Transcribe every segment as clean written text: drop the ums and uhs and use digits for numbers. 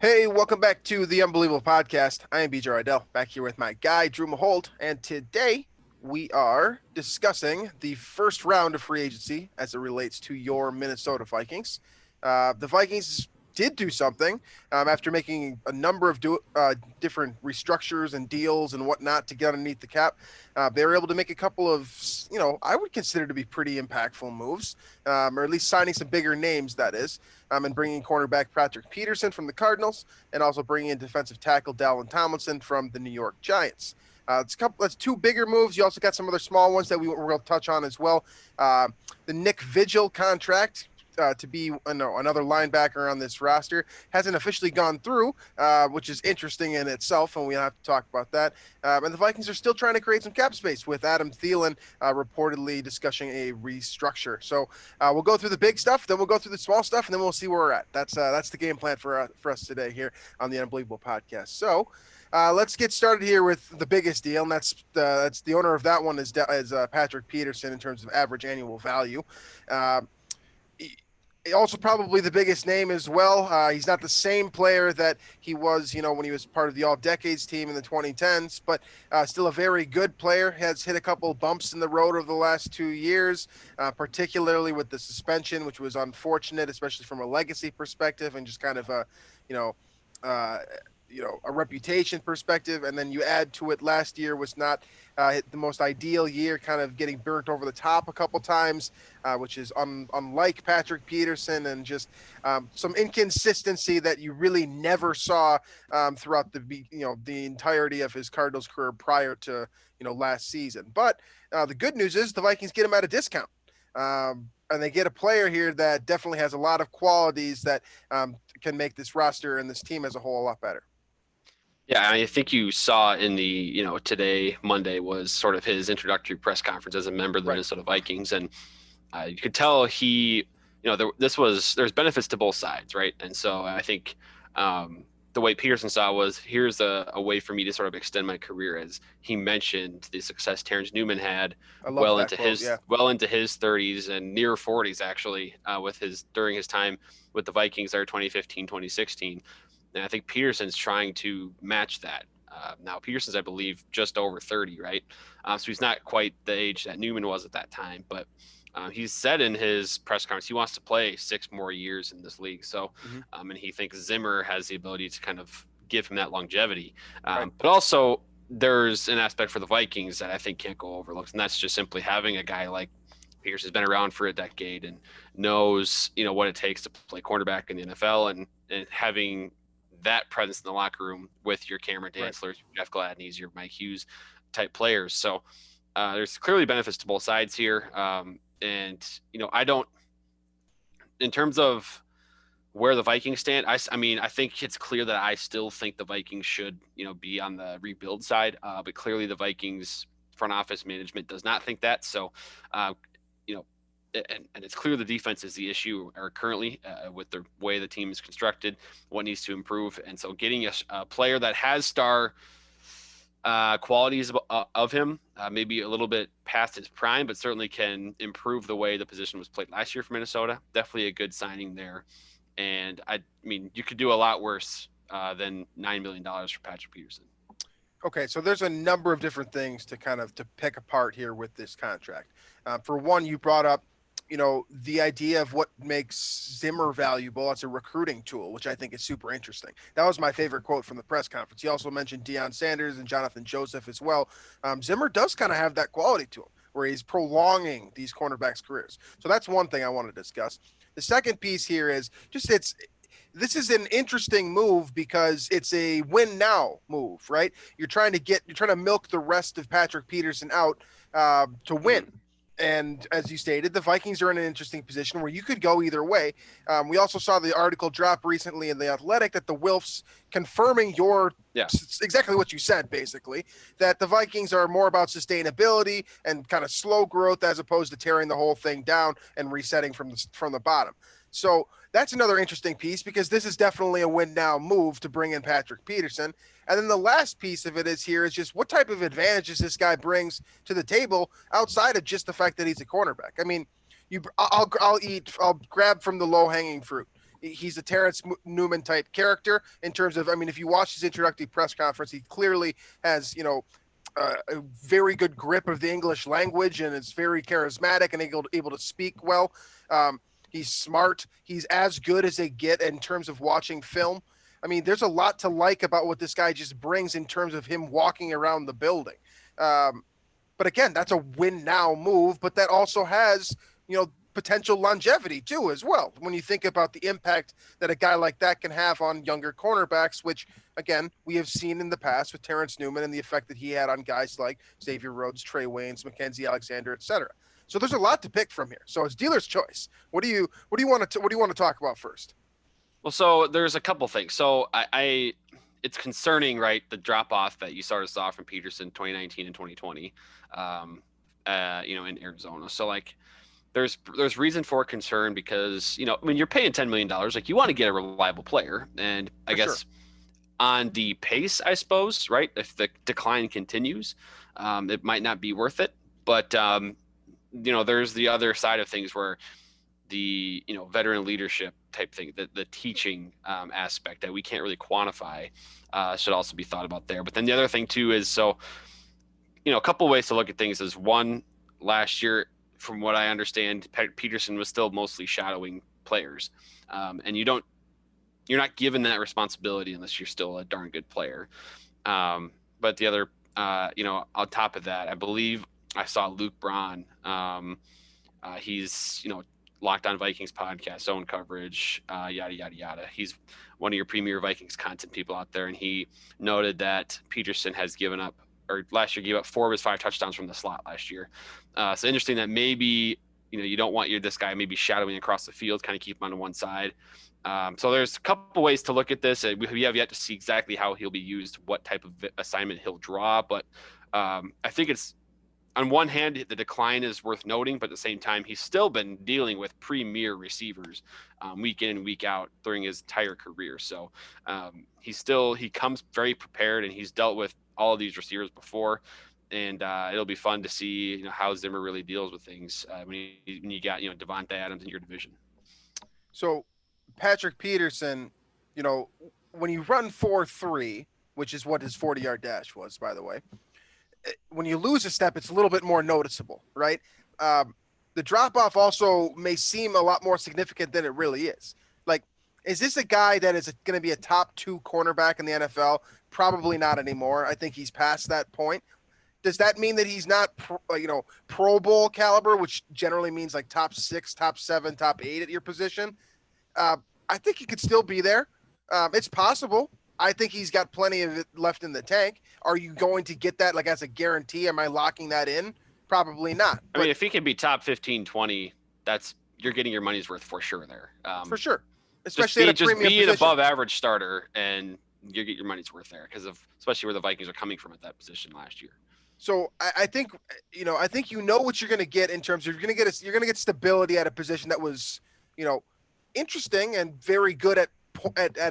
Hey, welcome back to the Unbelievable Podcast. I am BJ Reidell, back here with my guy, Drew Mahowald, and today we are discussing the first round of free agency as it relates to your Minnesota Vikings. The Vikings did do something after making a number of different restructures and deals and whatnot to get underneath the cap. They were able to make a couple of, I would consider to be pretty impactful moves, or at least signing some bigger names, that is, and bringing cornerback Patrick Peterson from the Cardinals and also bringing in defensive tackle Dalvin Tomlinson from the New York Giants. That's two bigger moves. You also got some other small ones that we're going to touch on as well. The Nick Vigil contract to be another linebacker on this roster hasn't officially gone through, which is interesting in itself, and we'll have to talk about that. And the Vikings are still trying to create some cap space with Adam Thielen reportedly discussing a restructure. So we'll go through the big stuff, then we'll go through the small stuff, and then we'll see where we're at. That's the game plan for us today here on the Unbelievable Podcast. So let's get started here with the biggest deal, and that's the owner of that one is Patrick Peterson in terms of average annual value. Also probably the biggest name as well. He's not the same player that he was, when he was part of the All-Decades team in the 2010s, but still a very good player. Has hit a couple bumps in the road over the last 2 years, particularly with the suspension, which was unfortunate, especially from a legacy perspective and just kind of a reputation perspective. And then you add to it, last year was not the most ideal year, kind of getting burnt over the top a couple times, which is unlike Patrick Peterson, and just some inconsistency that you really never saw throughout the entirety of his Cardinals career prior to last season. But the good news is the Vikings get him at a discount. And they get a player here that definitely has a lot of qualities that can make this roster and this team as a whole a lot better. Yeah, I think you saw in the, today, Monday, was sort of his introductory press conference as a member of the Minnesota Vikings. And you could tell there's benefits to both sides, right? And so I think the way Peterson saw was, here's a way for me to sort of extend my career, as he mentioned the success Terrence Newman had well into his 30s and near 40s, actually, during his time with the Vikings there, 2015, 2016. And I think Peterson's trying to match that. Now, Peterson's, I believe, just over 30, right? So he's not quite the age that Newman was at that time. But he's said in his press conference he wants to play 6 more years in this league. So, and he thinks Zimmer has the ability to kind of give him that longevity. But also, there's an aspect for the Vikings that I think can't go overlooked, and that's just simply having a guy like Peterson's been around for a decade and knows, what it takes to play cornerback in the NFL, and having that presence in the locker room with your Cameron Dantzlers, Jeff Gladney's, your Mike Hughes type players. So there's clearly benefits to both sides here. And, in terms of where the Vikings stand, I think it's clear that I still think the Vikings should, be on the rebuild side. But clearly the Vikings front office management does not think that. So, and it's clear the defense is the issue currently with the way the team is constructed, what needs to improve. And so getting a player that has star qualities of him, maybe a little bit past his prime, but certainly can improve the way the position was played last year for Minnesota. Definitely a good signing there. And you could do a lot worse than $9 million for Patrick Peterson. Okay, so there's a number of different things to pick apart here with this contract. For one, you brought up the idea of what makes Zimmer valuable as a recruiting tool, which I think is super interesting. That was my favorite quote from the press conference. He also mentioned Deion Sanders and Jonathan Joseph as well. Zimmer does kind of have that quality to him where he's prolonging these cornerbacks' careers. So that's one thing I want to discuss. The second piece here is this is an interesting move because it's a win now move, right? You're trying to milk the rest of Patrick Peterson out to win. And as you stated, the Vikings are in an interesting position where you could go either way. We also saw the article drop recently in The Athletic that the Wilfs confirming exactly what you said, basically, that the Vikings are more about sustainability and kind of slow growth as opposed to tearing the whole thing down and resetting from the bottom. So that's another interesting piece because this is definitely a win now move to bring in Patrick Peterson. And then the last piece of it is just what type of advantages this guy brings to the table outside of just the fact that he's a cornerback. I'll grab from the low hanging fruit. he's a Terrence Newman type character in terms of, I mean, if you watch his introductory press conference, he clearly has, a very good grip of the English language and is very charismatic and able to speak well. He's smart. He's as good as they get in terms of watching film. I mean, there's a lot to like about what this guy just brings in terms of him walking around the building. But again, that's a win now move, but that also has, potential longevity too, as well. When you think about the impact that a guy like that can have on younger cornerbacks, which again, we have seen in the past with Terrence Newman and the effect that he had on guys like Xavier Rhodes, Trey Waynes, Mackenzie Alexander, etc. So there's a lot to pick from here. So it's dealer's choice. What do you want to talk about first? Well, so there's a couple things. So I it's concerning, right? The drop off that you sort of saw from Peterson 2019 and 2020, in Arizona. So like, there's reason for concern because, when you're paying $10 million, like you want to get a reliable player. And I guess on the pace, I suppose, right? If the decline continues, it might not be worth it. But, there's the other side of things where the, veteran leadership type thing, the teaching aspect that we can't really quantify should also be thought about there. But then the other thing too is, so, a couple of ways to look at things is one, last year, from what I understand, Peterson was still mostly shadowing players. And you're not given that responsibility unless you're still a darn good player. But the other, on top of that, I believe I saw Luke Braun. He's, Locked On Vikings podcast, zone coverage, yada, yada, yada. He's one of your premier Vikings content people out there. And he noted that Peterson has given up, or last year gave up 4 of his 5 touchdowns from the slot last year. So interesting that maybe, you don't want this guy maybe shadowing across the field, kind of keep him on one side. So there's a couple ways to look at this. We have yet to see exactly how he'll be used, what type of assignment he'll draw. But I think it's, on one hand, the decline is worth noting, but at the same time, he's still been dealing with premier receivers week in and week out during his entire career. So he comes very prepared, and he's dealt with all of these receivers before. And it'll be fun to see how Zimmer really deals with things when you got Devontae Adams in your division. So Patrick Peterson, when you run 4.3, which is what his 40-yard dash was, by the way, when you lose a step, it's a little bit more noticeable, right? The drop-off also may seem a lot more significant than it really is. Like, is this a guy that is going to be a top 2 cornerback in the NFL? Probably not anymore. I think he's past that point. Does that mean that he's not, Pro Bowl caliber, which generally means like top 6, top 7, top 8 at your position? I think he could still be there. It's possible. I think he's got plenty of it left in the tank. Are you going to get that like as a guarantee? Am I locking that in? Probably not. I mean, if he can be top 15, 20, you're getting your money's worth for sure there. For sure. Especially at a premium position. Just be an above average starter and you get your money's worth there especially where the Vikings are coming from at that position last year. So I think what you're going to get in terms of you're going to get stability at a position that was, interesting and very good at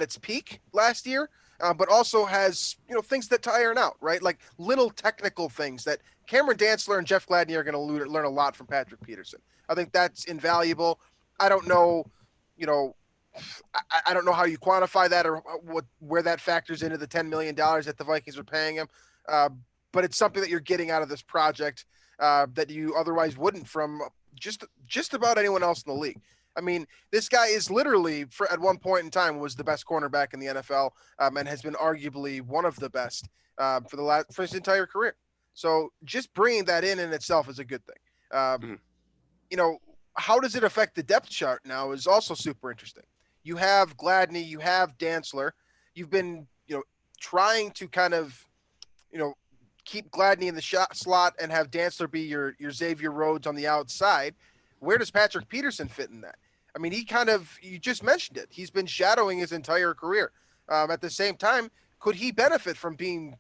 its peak last year, but also has, things that iron out, right? Like little technical things that Cameron Dantzler and Jeff Gladney are going to learn a lot from Patrick Peterson. I think that's invaluable. I don't know, I don't know how you quantify that or where that factors into the $10 million that the Vikings are paying him. But it's something that you're getting out of this project that you otherwise wouldn't from just about anyone else in the league. I mean, this guy is literally, at one point in time, was the best cornerback in the NFL and has been arguably one of the best for his entire career. So just bringing that in itself is a good thing. How does it affect the depth chart now is also super interesting. You have Gladney, you have Dantzler. You've been, trying to kind of, keep Gladney in the slot and have Dantzler be your Xavier Rhodes on the outside. Where does Patrick Peterson fit in that? I mean, you just mentioned it. He's been shadowing his entire career. At the same time, could he benefit from being,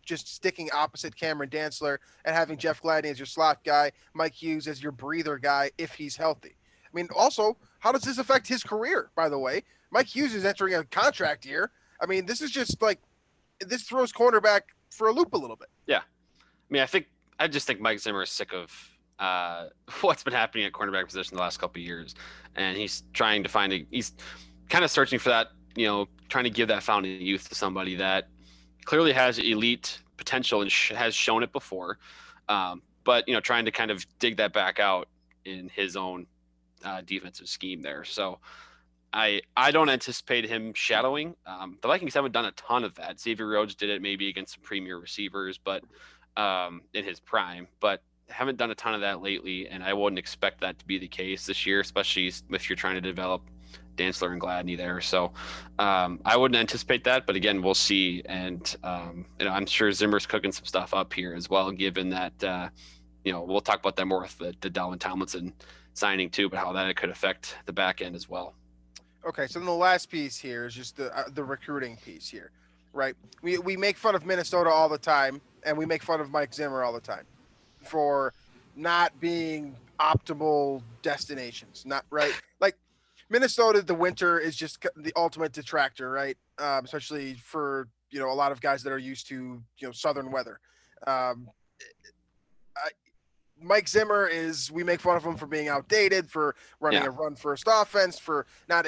just sticking opposite Cameron Dantzler and having Jeff Gladney as your slot guy, Mike Hughes as your breather guy if he's healthy? I mean, also, how does this affect his career, by the way? Mike Hughes is entering a contract year. I mean, this is just this throws cornerback for a loop a little bit. Yeah. I mean, I just think Mike Zimmer is sick of what's been happening at cornerback position the last couple of years. And he's trying to he's kind of searching for that, trying to give that fountain of youth to somebody that clearly has elite potential and has shown it before. But, trying to kind of dig that back out in his own defensive scheme there. So I don't anticipate him shadowing. The Vikings haven't done a ton of that. Xavier Rhodes did it maybe against some premier receivers, but in his prime, but haven't done a ton of that lately. And I wouldn't expect that to be the case this year, especially if you're trying to develop Dantzler and Gladney there. So I wouldn't anticipate that, but again, we'll see. And I'm sure Zimmer's cooking some stuff up here as well, given that we'll talk about that more with the Delvin Tomlinson signing too, but how that could affect the back end as well. Okay, so then the last piece here is just the recruiting piece here, right? We make fun of Minnesota all the time, and we make fun of Mike Zimmer all the time for not being optimal destinations, not right. Like Minnesota, the winter is just the ultimate detractor, right? Especially for a lot of guys that are used to southern weather. Mike Zimmer we make fun of him for being outdated, for running a run-first offense, for not,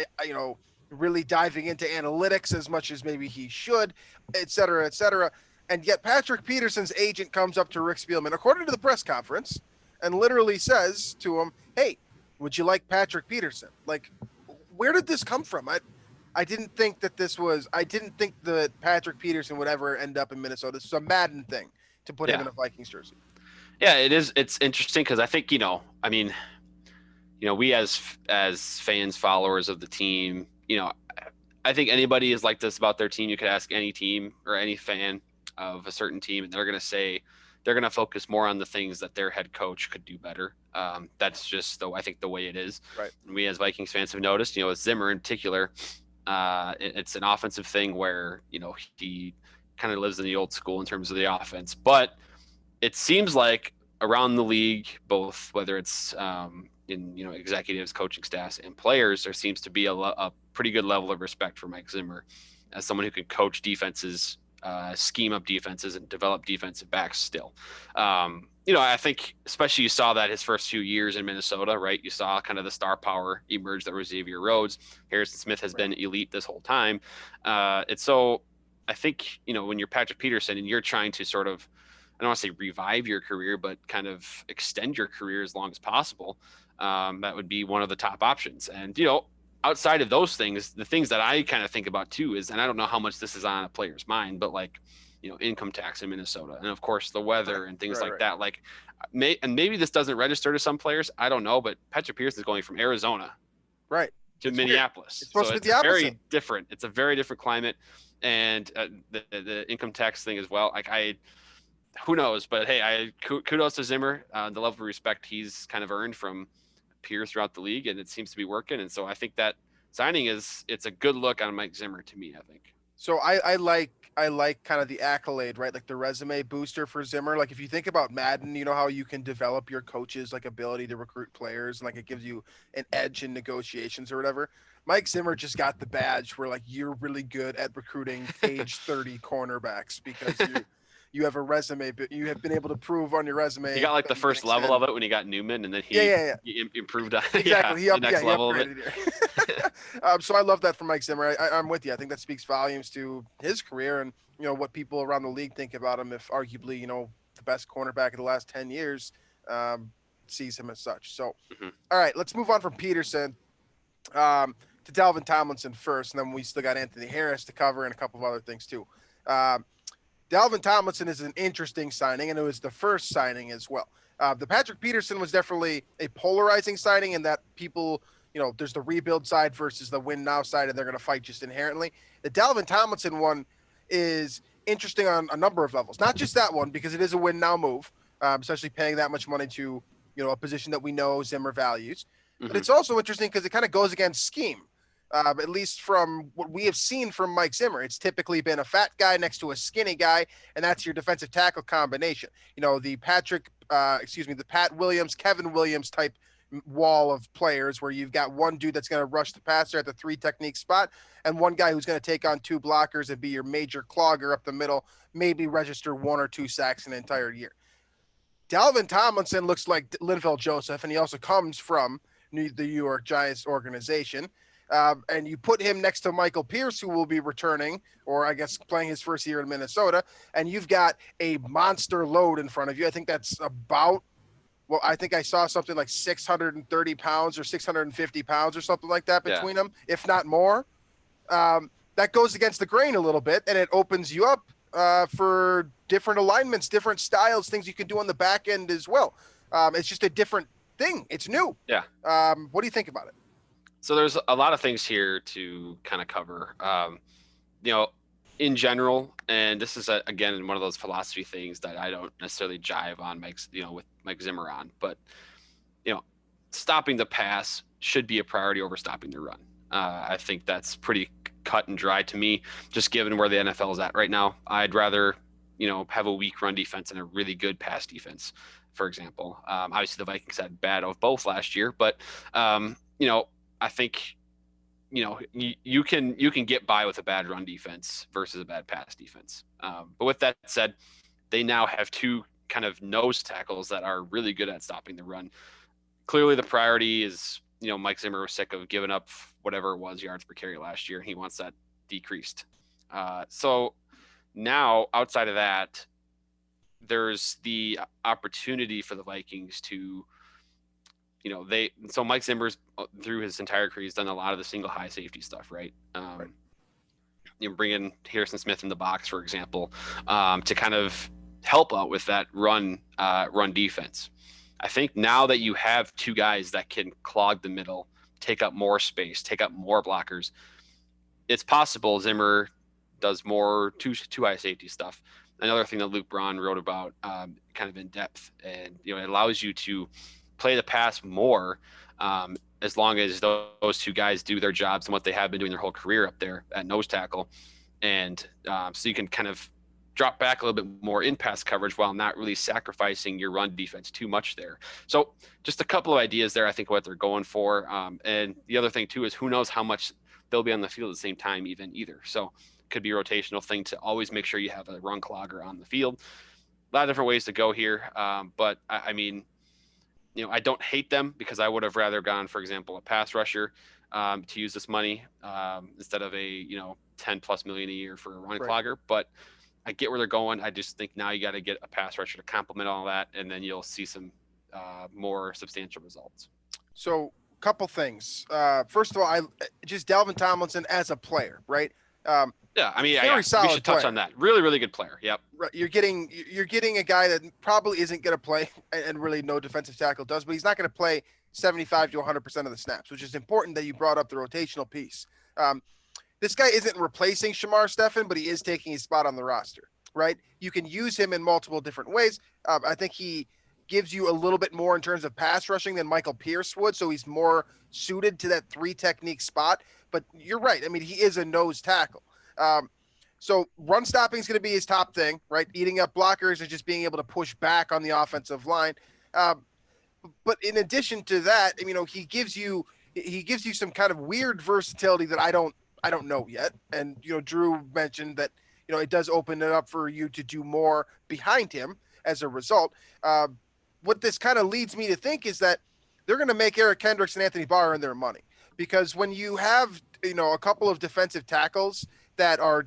really diving into analytics as much as maybe he should, et cetera, et cetera. And yet Patrick Peterson's agent comes up to Rick Spielman, according to the press conference, and literally says to him, hey, would you like Patrick Peterson? Like, where did this come from? I didn't think that Patrick Peterson would ever end up in Minnesota. This is a Madden thing to put him in a Vikings jersey. Yeah, it is. It's interesting because I think, we as fans, followers of the team, I think anybody is like this about their team. You could ask any team or any fan of a certain team, and they're going to say they're going to focus more on the things that their head coach could do better. That's just, I think, the way it is. Right. And we as Vikings fans have noticed, with Zimmer in particular, it's an offensive thing where, he kind of lives in the old school in terms of the offense. But it seems like around the league, both whether it's in executives, coaching staffs, and players, there seems to be a pretty good level of respect for Mike Zimmer as someone who can coach defenses, scheme up defenses, and develop defensive backs still. I think especially you saw that his first few years in Minnesota, right? You saw kind of the star power emerge that was Xavier Rhodes. Harrison Smith has been elite this whole time. And so I think, when you're Patrick Peterson and you're trying to sort of, I don't want to say revive your career, but kind of extend your career as long as possible. That would be one of the top options. And, outside of those things, the things that I kind of think about too is, and I don't know how much this is on a player's mind, but like, income tax in Minnesota, and of course the weather and things like that. Like, maybe this doesn't register to some players. I don't know, but Patrick Peterson is going from Arizona, right, to Minneapolis. It's supposed to be the opposite. Very different. It's a very different climate, and the income tax thing as well. Like who knows? But hey, kudos to Zimmer. The level of respect he's kind of earned from peers throughout the league, and it seems to be working. And so I think that signing it's a good look on Mike Zimmer to me, I think. So I like kind of the accolade, right? Like the resume booster for Zimmer. Like if you think about Madden, you know how you can develop your coach's like ability to recruit players, and like it gives you an edge in negotiations or whatever. Mike Zimmer just got the badge where like you're really good at recruiting age 30 cornerbacks because you have a resume, but you have been able to prove on your resume. He got like the first level of it when he got Newman, and then he improved on exactly. the next level of it. So I love that from Mike Zimmer. I'm with you. I think that speaks volumes to his career and what people around the league think about him. If arguably the best cornerback of the last 10 years sees him as such. So all right, let's move on from Peterson to Delvin Tomlinson first, and then we still got Anthony Harris to cover and a couple of other things too. Dalvin Tomlinson is an interesting signing, and it was the first signing as well. The Patrick Peterson was definitely a polarizing signing in that people, there's the rebuild side versus the win now side, and they're going to fight just inherently. The Dalvin Tomlinson one is interesting on a number of levels, not just that one, because it is a win now move, especially paying that much money to, a position that we know Zimmer values. But it's also interesting because it kind of goes against scheme. At least from what we have seen from Mike Zimmer, it's typically been a fat guy next to a skinny guy, and that's your defensive tackle combination. The Pat Williams, Kevin Williams type wall of players where you've got one dude that's going to rush the passer at the 3 technique spot and one guy who's going to take on 2 blockers and be your major clogger up the middle, maybe register 1 or 2 sacks an entire year. Dalvin Tomlinson looks like Linval Joseph, and he also comes from the New York Giants organization. and you put him next to Michael Pierce, who will be returning, or I guess playing his first year in Minnesota, and you've got a monster load in front of you. I think that's about, well, I think I saw something like 630 pounds or 650 pounds or something like that between them, if not more. That goes against the grain a little bit, and it opens you up for different alignments, different styles, things you can do on the back end as well. It's just a different thing. It's new. Yeah. What do you think about it? So there's a lot of things here to kind of cover. In general, and this is again one of those philosophy things that I don't necessarily jive on with Mike Zimmer on, but stopping the pass should be a priority over stopping the run. I think that's pretty cut and dry to me, just given where the NFL is at right now. I'd rather have a weak run defense and a really good pass defense, for example. Obviously the Vikings had bad of both last year, but I think you can get by with a bad run defense versus a bad pass defense. But with that said, they now have two kind of nose tackles that are really good at stopping the run. Clearly the priority is, Mike Zimmer was sick of giving up whatever it was yards per carry last year. He wants that decreased. So now outside of that, there's the opportunity for the Vikings to, so Mike Zimmer's through his entire career, he's done a lot of the single high safety stuff, right? Right. Bring in Harrison Smith in the box, for example, to kind of help out with that run defense. I think now that you have two guys that can clog the middle, take up more space, take up more blockers, it's possible Zimmer does more two high safety stuff. Another thing that Luke Braun wrote about kind of in depth, and it allows you to play the pass more as long as those two guys do their jobs and what they have been doing their whole career up there at nose tackle. And so you can kind of drop back a little bit more in pass coverage while not really sacrificing your run defense too much there. So just a couple of ideas there, I think, what they're going for. And the other thing too is who knows how much they'll be on the field at the same time either. So it could be a rotational thing to always make sure you have a run clogger on the field. A lot of different ways to go here. But I mean, I don't hate them because I would have rather gone, for example, a pass rusher to use this money instead of a, $10+ million a year for a run clogger. But I get where they're going. I just think now you got to get a pass rusher to complement all that, and then you'll see some more substantial results. So a couple things. First of all, just Delvin Tomlinson as a player, right? Yeah, I mean, we should touch on that. Really, really good player. Yep. Right. You're getting a guy that probably isn't going to play, and really no defensive tackle does, but he's not going to play 75 to 100% of the snaps, which is important that you brought up the rotational piece. This guy isn't replacing Shamar Stephen, but he is taking his spot on the roster, right? You can use him in multiple different ways. I think he gives you a little bit more in terms of pass rushing than Michael Pierce would, so he's more suited to that 3 technique spot. But you're right. I mean, he is a nose tackle. So run stopping is going to be his top thing, right? Eating up blockers and just being able to push back on the offensive line. But in addition to that, he gives you some kind of weird versatility that I don't know yet. And, Drew mentioned that, it does open it up for you to do more behind him as a result. What this kind of leads me to think is that they're going to make Eric Kendricks and Anthony Barr earn their money, because when you have, a couple of defensive tackles that are,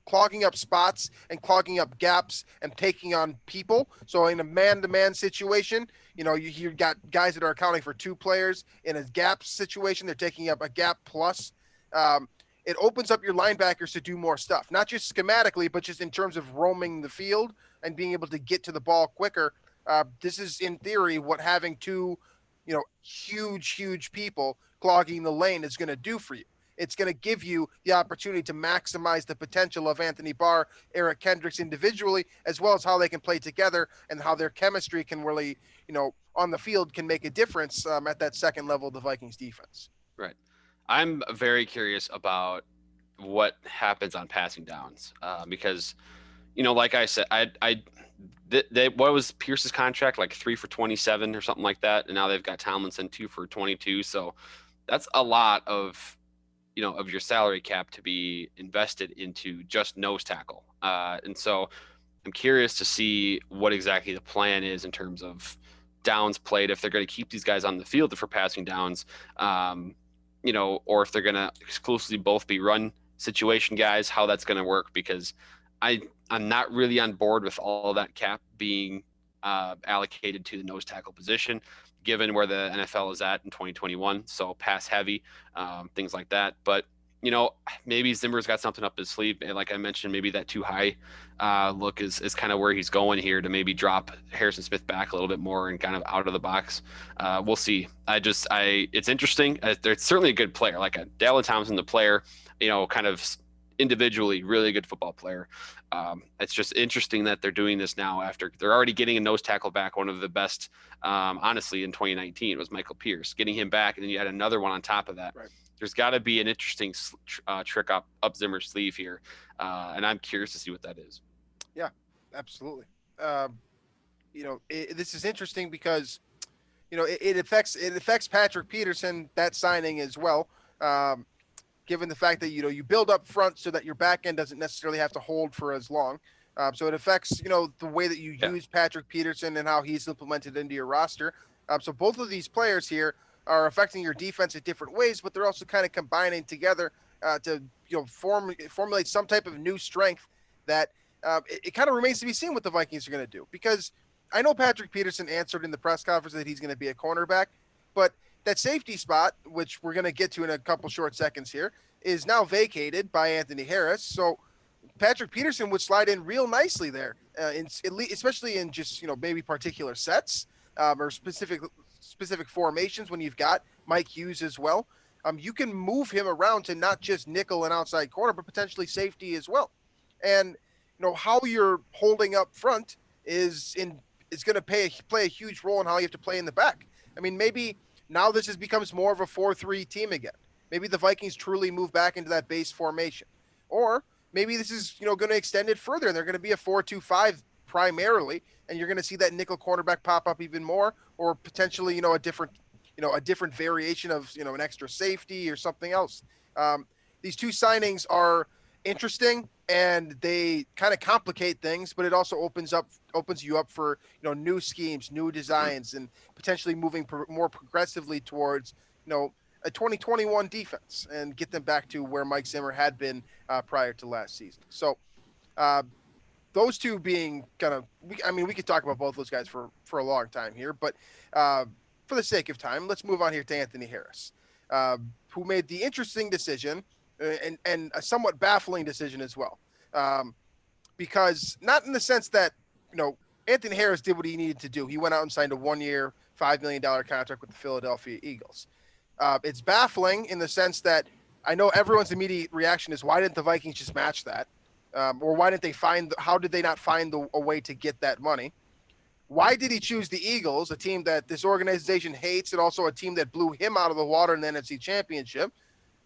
clogging up spots and clogging up gaps and taking on people. So in a man-to-man situation, you've got guys that are accounting for 2 players. In a gap situation, they're taking up a gap plus. It opens up your linebackers to do more stuff, not just schematically, but just in terms of roaming the field and being able to get to the ball quicker. This is, in theory, what having 2, huge people clogging the lane is going to do for you. It's going to give you the opportunity to maximize the potential of Anthony Barr, Eric Kendricks individually, as well as how they can play together and how their chemistry can really, on the field can make a difference at that second level of the Vikings defense. Right. I'm very curious about what happens on passing downs because, like I said, what was Pierce's contract, like 3 for 27 or something like that, and now they've got Tomlinson 2 for 22. So that's a lot of your salary cap to be invested into just nose tackle. And so I'm curious to see what exactly the plan is in terms of downs played, if they're going to keep these guys on the field for passing downs. or if they're going to exclusively both be run situation guys, how that's going to work, because I'm not really on board with all of that cap being allocated to the nose tackle position, given where the NFL is at in 2021. So pass heavy, things like that. But, maybe Zimmer's got something up his sleeve. And like I mentioned, maybe that too high look is kind of where he's going here, to maybe drop Harrison Smith back a little bit more and kind of out of the box. We'll see. It's interesting. They're certainly a good player, like a Dalvin Tomlinson, the player, kind of individually really good football player. It's just interesting that they're doing this now after they're already getting a nose tackle back. One of the best, honestly, in 2019 was Michael Pierce. Getting him back, and then you had another one on top of that. Right. There's got to be an interesting trick up Zimmer's sleeve here, and I'm curious to see what that is. Yeah, absolutely. This is interesting because, it affects Patrick Peterson, that signing as well. Given the fact that, you build up front so that your back end doesn't necessarily have to hold for as long. So it affects, the way that you use Patrick Peterson and how he's implemented into your roster. So both of these players here are affecting your defense in different ways, but they're also kind of combining together to, formulate some type of new strength that it kind of remains to be seen what the Vikings are going to do. Because I know Patrick Peterson answered in the press conference that he's going to be a cornerback, but that safety spot, which we're going to get to in a couple short seconds here, is now vacated by Anthony Harris. So Patrick Peterson would slide in real nicely there, especially in just, maybe particular sets or specific formations when you've got Mike Hughes as well. You can move him around to not just nickel and outside corner, but potentially safety as well. And, how you're holding up front is going to play a huge role in how you have to play in the back. I mean, maybe now this becomes more of a 4-3 team again. Maybe the Vikings truly move back into that base formation. Or maybe this is, going to extend it further and they're going to be a 4-2-5 primarily, and you're going to see that nickel cornerback pop up even more, or potentially, a different variation of, an extra safety or something else. These two signings are interesting and they kind of complicate things, but it also opens you up for, new schemes, new designs, and potentially moving more progressively towards, a 2021 defense and get them back to where Mike Zimmer had been prior to last season. So those two being kind of, we could talk about both those guys for a long time here, but for the sake of time, let's move on here to Anthony Harris, who made the interesting decision and a somewhat baffling decision as well. Because not in the sense that, Anthony Harris did what he needed to do. He went out and signed a 1-year, $5 million contract with the Philadelphia Eagles. It's baffling in the sense that I know everyone's immediate reaction is, why didn't the Vikings just match that? Or why didn't they how did they not find a way to get that money? Why did he choose the Eagles, a team that this organization hates, and also a team that blew him out of the water in the NFC Championship?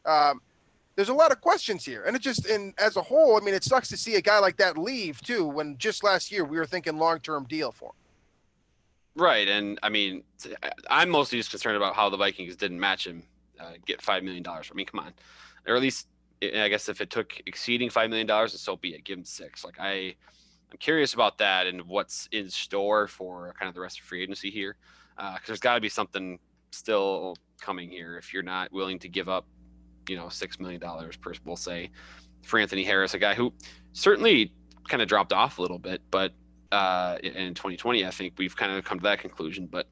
There's a lot of questions here. And as a whole, it sucks to see a guy like that leave too, when just last year we were thinking long-term deal for him. Right. And I'm mostly just concerned about how the Vikings didn't match him, get $5 million. Come on. Or at least, I guess if it took exceeding $5 million, then so be it. Give him $6 million. I'm curious about that and what's in store for kind of the rest of free agency here. Because there's got to be something still coming here if you're not willing to give up, $6 million per, we'll say, for Anthony Harris, a guy who certainly kind of dropped off a little bit, but in 2020, I think we've kind of come to that conclusion. But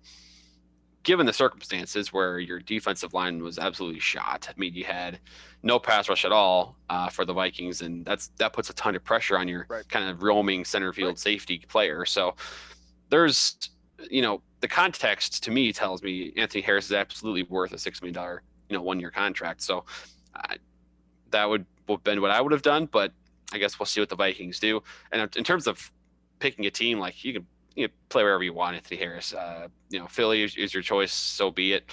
given the circumstances where your defensive line was absolutely shot, you had no pass rush at all for the Vikings, and that puts a ton of pressure on your kind of roaming center field safety player. So there's, the context to me tells me Anthony Harris is absolutely worth a $6 million, 1-year contract. So that would have been what I would have done, but I guess we'll see what the Vikings do. And in terms of picking a team, like you can play wherever you want, Anthony Harris. Philly is your choice, so be it.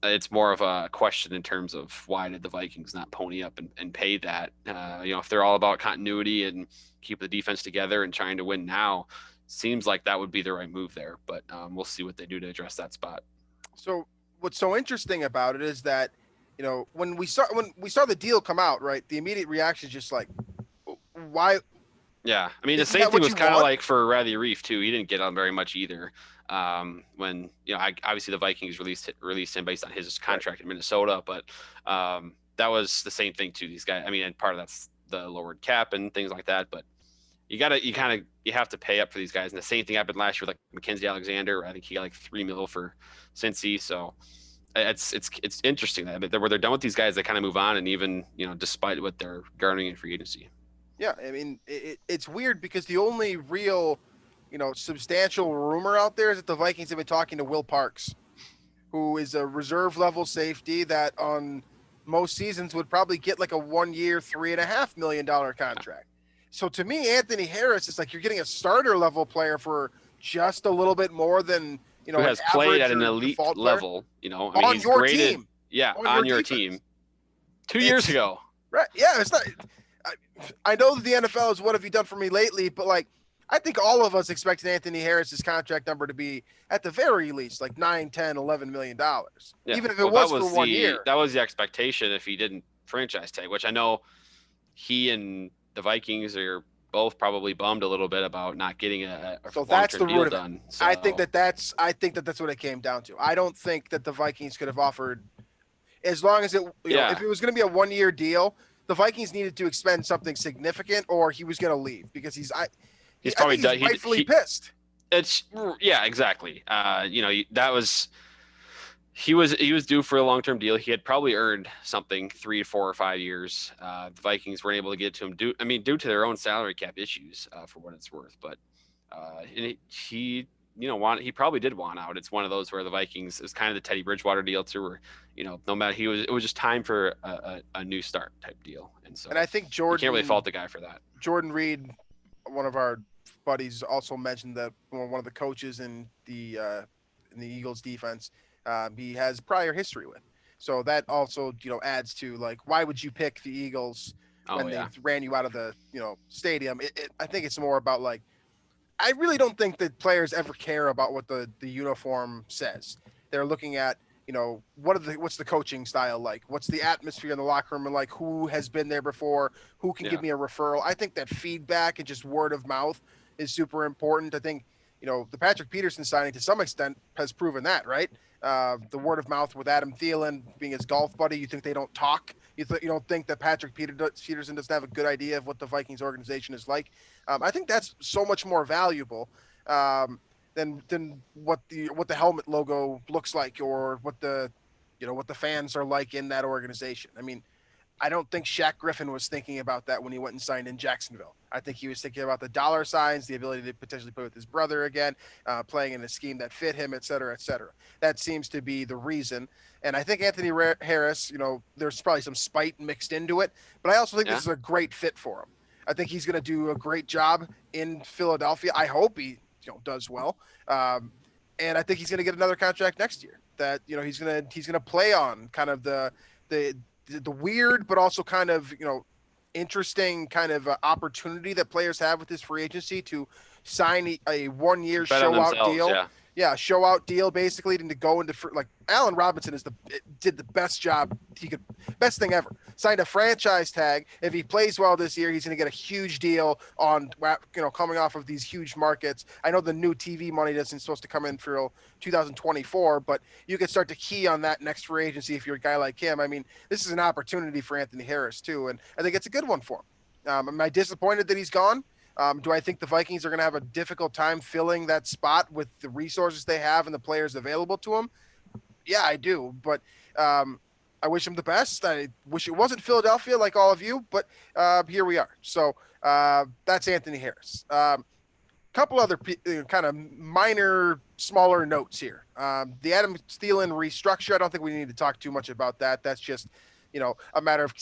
It's more of a question in terms of why did the Vikings not pony up and pay that? If they're all about continuity and keep the defense together and trying to win now, seems like that would be the right move there. But we'll see what they do to address that spot. So what's so interesting about it is that, when we saw the deal come out, right, the immediate reaction is just like, why Yeah, I mean, the Isn't same that thing what was you kind of want? like for Radley Reef too. He didn't get on very much either. When obviously the Vikings released him based on his contract in Minnesota, but that was the same thing too. These guys, I mean, and part of that's the lowered cap and things like that. But you have to pay up for these guys. And the same thing happened last year with like Mackenzie Alexander. I think he got like $3 million for Cincy. So it's interesting that where they're done with these guys, they kind of move on, and even despite what they're garnering in free agency. Yeah, I mean, it's weird because the only real, substantial rumor out there is that the Vikings have been talking to Will Parks, who is a reserve level safety that on most seasons would probably get like a 1 year, $3.5 million contract. So to me, Anthony Harris is like you're getting a starter level player for just a little bit more than who has played at an elite level. I mean, on he's your graded, team. Yeah, on your team. 2 years ago. Right. Yeah, it's not. I know that the NFL is what have you done for me lately, but like I think all of us expected Anthony Harris's contract number to be at the very least like 9, 10, 11 million dollars. Yeah. Even if it was for 1 year. That was the expectation if he didn't franchise tag, which I know he and the Vikings are both probably bummed a little bit about not getting a so that's the root of done. So. I think that's what it came down to. I don't think that the Vikings could have offered as long as it if it was going to be a 1 year deal, the Vikings needed to expend something significant or he was going to leave because he's probably rightfully pissed. Exactly. He was due for a long-term deal. He had probably earned something 3, 4, or 5 years. The Vikings weren't able to get to him due to their own salary cap issues, for what it's worth. But he probably did want out. It's one of those where the Vikings, it was kind of the Teddy Bridgewater deal too, where no matter it was just time for a new start type deal. And I think Jordan, you can't really fault the guy for that. Jordan Reed, one of our buddies, also mentioned that one of the coaches in the Eagles defense, he has prior history with. So that also, adds to like, why would you pick the Eagles when they ran you out of the, stadium? I think it's more about like, I really don't think that players ever care about what the uniform says. They're looking at, what's the coaching style like? What's the atmosphere in the locker room and like who has been there before? Who can give me a referral? I think that feedback and just word of mouth is super important. I think, the Patrick Peterson signing to some extent has proven that, right? The word of mouth with Adam Thielen being his golf buddy. You think they don't talk? You don't think that Patrick Peterson doesn't have a good idea of what the Vikings organization is like? I think that's so much more valuable than what the helmet logo looks like or what the fans are like in that organization. I mean, I don't think Shaq Griffin was thinking about that when he went and signed in Jacksonville. I think he was thinking about the dollar signs, the ability to potentially play with his brother again, playing in a scheme that fit him, et cetera, et cetera. That seems to be the reason. And I think Anthony Harris, there's probably some spite mixed into it, but I also think this is a great fit for him. I think he's going to do a great job in Philadelphia. I hope he does well. And I think he's going to get another contract next year that, he's going to play on kind of the weird, but also kind of, interesting kind of opportunity that players have with this free agency to sign a 1 year show out deal. Yeah, show out deal basically to go into like Allen Robinson did the best job he could, best thing ever. Signed a franchise tag. If he plays well this year, he's going to get a huge deal on coming off of these huge markets. I know the new TV money isn't supposed to come in for 2024, but you can start to key on that next free agency if you're a guy like him. I mean, this is an opportunity for Anthony Harris too, and I think it's a good one for him. Am I disappointed that he's gone? Do I think the Vikings are going to have a difficult time filling that spot with the resources they have and the players available to them? Yeah, I do. But I wish him the best. I wish it wasn't Philadelphia like all of you, but here we are. So that's Anthony Harris. Couple other kind of minor, smaller notes here. The Adam Thielen restructure, I don't think we need to talk too much about that. That's just, a matter of,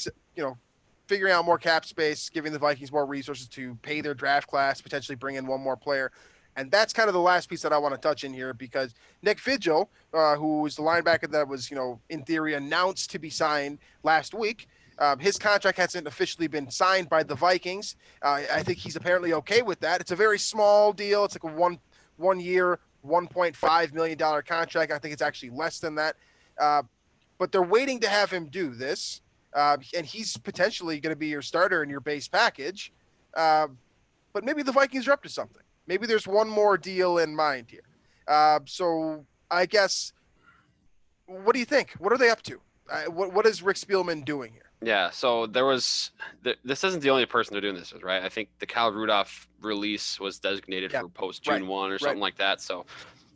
figuring out more cap space, giving the Vikings more resources to pay their draft class, potentially bring in one more player. And that's kind of the last piece that I want to touch in here because Nick Vigil, who is the linebacker that was, in theory announced to be signed last week, his contract hasn't officially been signed by the Vikings. I think he's apparently okay with that. It's a very small deal. It's like a one year, $1.5 million contract. I think it's actually less than that. But they're waiting to have him do this. And he's potentially going to be your starter in your base package. But but maybe the Vikings are up to something. Maybe there's one more deal in mind here. So I guess, what do you think? What are they up to? What is Rick Spielman doing here? Yeah, so this isn't the only person they're doing this with, right? I think the Kyle Rudolph release was designated for post June 1 or something like that. So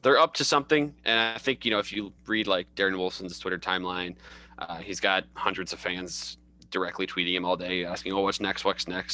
they're up to something. And I think, if you read like Darren Wolfson's Twitter timeline, he's got hundreds of fans directly tweeting him all day asking, what's next?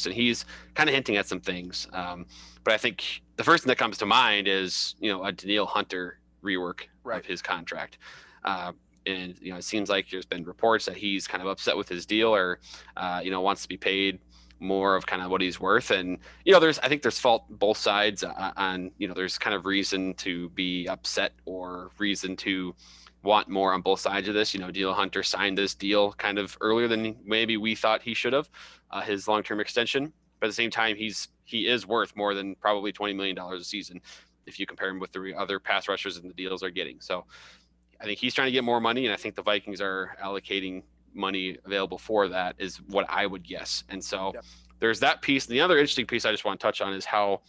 And he's kind of hinting at some things. But I think the first thing that comes to mind is, a Danielle Hunter rework of his contract. And, it seems like there's been reports that he's kind of upset with his deal or, wants to be paid more of kind of what he's worth. And, I think there's fault both sides on, there's kind of reason to be upset or reason to want more on both sides of this. Danielle Hunter signed this deal kind of earlier than maybe we thought he should have, his long-term extension. But at the same time, he is worth more than probably $20 million a season if you compare him with the other pass rushers and the deals they're getting. So I think he's trying to get more money, and I think the Vikings are allocating money available for that is what I would guess. And so there's that piece. And the other interesting piece I just want to touch on is how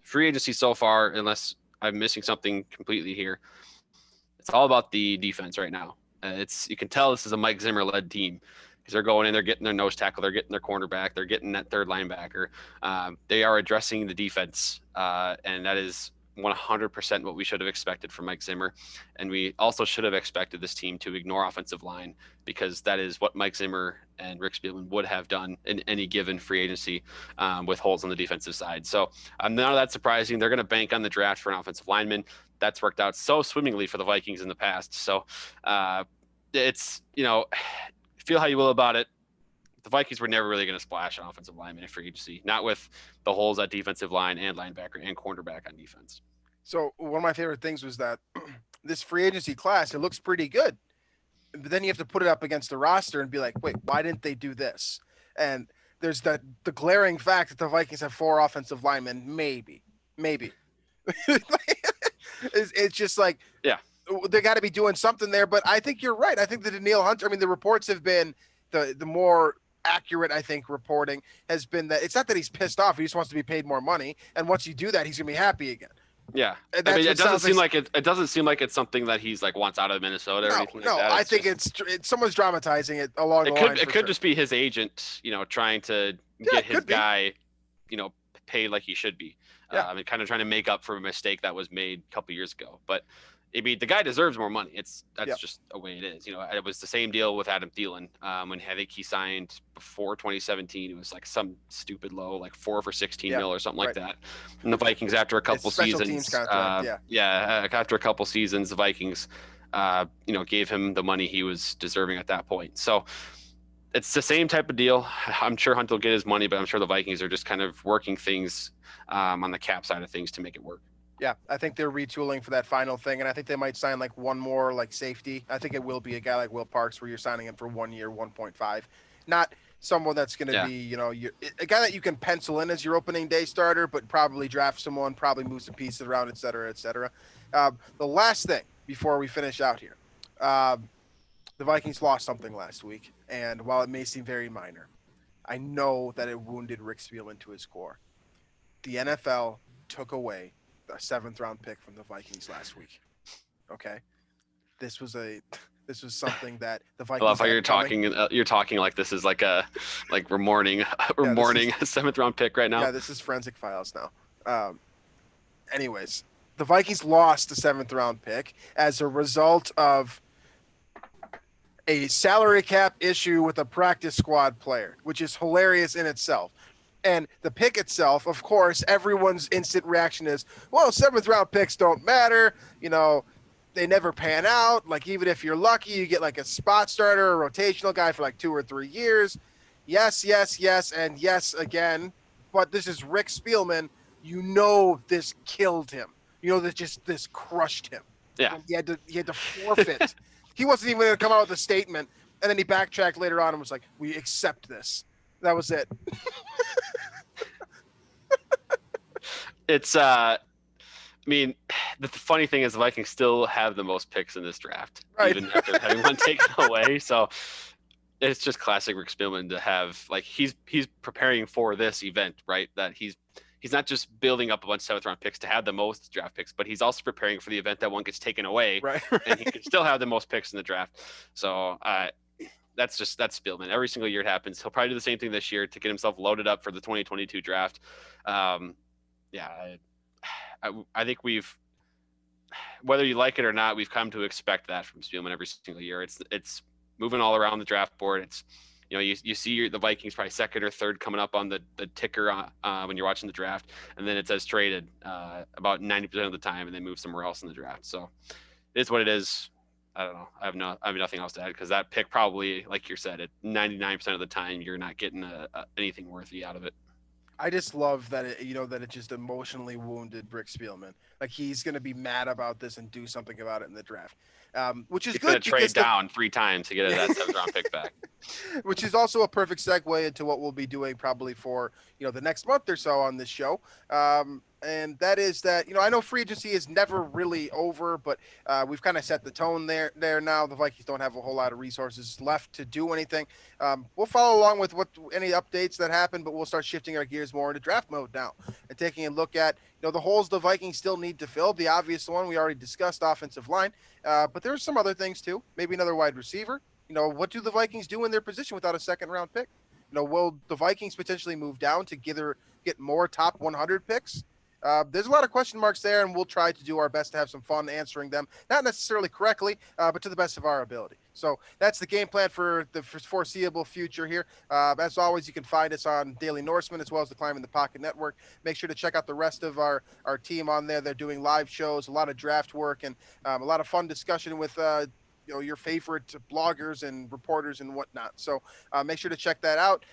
free agency so far, unless I'm missing something completely here, it's all about the defense right now. You can tell this is a Mike Zimmer-led team because they're going in, they're getting their nose tackle, they're getting their cornerback, they're getting that third linebacker. They are addressing the defense, and that is 100% what we should have expected from Mike Zimmer. And we also should have expected this team to ignore offensive line because that is what Mike Zimmer and Rick Spielman would have done in any given free agency with holes on the defensive side. So none of that surprising. They're going to bank on the draft for an offensive lineman. That's worked out so swimmingly for the Vikings in the past. So it's, feel how you will about it. The Vikings were never really going to splash on offensive lineman in free agency, not with the holes at defensive line and linebacker and cornerback on defense. So one of my favorite things was that this free agency class, it looks pretty good, but then you have to put it up against the roster and be like, wait, why didn't they do this? And there's the glaring fact that the Vikings have 4 offensive linemen, maybe. It's just like, they got to be doing something there. But I think you're right. I think the Danielle Hunter, the reports have been the more accurate, I think, reporting has been that it's not that he's pissed off. He just wants to be paid more money. And once you do that, he's going to be happy again. Yeah. It doesn't seem like it doesn't seem like it's something that he's like wants out of Minnesota or anything like that. No, I think it's someone's dramatizing it along the line. It could just be his agent, trying to get his guy, paid like he should be. And kind of trying to make up for a mistake that was made a couple years ago. But the guy deserves more money. That's just the way it is. It was the same deal with Adam Thielen when I think he signed before 2017. It was like some stupid low, like 4 for 16 mil or something like that. And the Vikings, after a couple seasons, after a couple seasons, the Vikings, gave him the money he was deserving at that point. So it's the same type of deal. I'm sure Hunt will get his money, but I'm sure the Vikings are just kind of working things on the cap side of things to make it work. Yeah, I think they're retooling for that final thing, and I think they might sign like one more like safety. I think it will be a guy like Will Parks where you're signing him for 1 year, 1.5. Not someone that's going to be, a guy that you can pencil in as your opening day starter, but probably draft someone, probably move some pieces around, et cetera, et cetera. The last thing before we finish out here, the Vikings lost something last week, and while it may seem very minor, I know that it wounded Rick Spielman to his core. The NFL took away a 7th-round pick from the Vikings last week. Okay, this was something that the Vikings. I love how you're talking. You're talking like this is like we're mourning a 7th-round pick right now. Yeah, this is forensic files now. Anyways, the Vikings lost the 7th-round pick as a result of a salary cap issue with a practice squad player, which is hilarious in itself. And the pick itself, of course, everyone's instant reaction is, well, 7th-round picks don't matter. They never pan out. Like, even if you're lucky, you get like a spot starter, a rotational guy for like 2 or 3 years. Yes, and yes again. But this is Rick Spielman. This killed him. This crushed him. Yeah. He had to forfeit. He wasn't even going to come out with a statement. And then he backtracked later on and was like, we accept this. That was it. It's the funny thing is the Vikings still have the most picks in this draft, even after having one taken away. So it's just classic Rick Spielman to have, like, he's preparing for this event, right? That he's not just building up a bunch of 7th round picks to have the most draft picks, but he's also preparing for the event that one gets taken away, right? And he can still have the most picks in the draft. So that's Spielman. Every single year it happens. He'll probably do the same thing this year to get himself loaded up for the 2022 draft. Yeah, I think whether you like it or not, we've come to expect that from Spielman every single year. It's moving all around the draft board. It's, you see the Vikings probably 2nd or 3rd coming up on the ticker when you're watching the draft, and then it says traded about 90% of the time, and they move somewhere else in the draft. So it is what it is. I don't know. I have nothing else to add, because that pick probably, like you said, at 99% of the time you're not getting anything worthy out of it. I just love that it just emotionally wounded Rick Spielman. Like, he's going to be mad about this and do something about it in the draft, which is he's good. Going to trade down 3 times to get that 7th round pick back. Which is also a perfect segue into what we'll be doing probably for the next month or so on this show. And that is that, I know free agency is never really over, but we've kind of set the tone there now. The Vikings don't have a whole lot of resources left to do anything. We'll follow along with any updates that happen, but we'll start shifting our gears more into draft mode now and taking a look at the holes the Vikings still need to fill. The obvious one we already discussed, offensive line, but there's some other things too. Maybe another wide receiver. What do the Vikings do in their position without a 2nd round pick? Will the Vikings potentially move down to get more top 100 picks? There's a lot of question marks there, and we'll try to do our best to have some fun answering them. Not necessarily correctly, but to the best of our ability. So that's the game plan for the foreseeable future here. As always, you can find us on Daily Norseman as well as the Climbing the Pocket Network. Make sure to check out the rest of our team on there. They're doing live shows, a lot of draft work, and a lot of fun discussion with your favorite bloggers and reporters and whatnot. So make sure to check that out.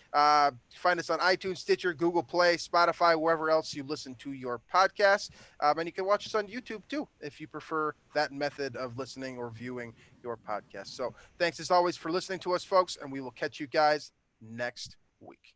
Find us on iTunes, Stitcher, Google Play, Spotify, wherever else you listen to your podcasts. And you can watch us on YouTube too, if you prefer that method of listening or viewing your podcast. So thanks as always for listening to us, folks, and we will catch you guys next week.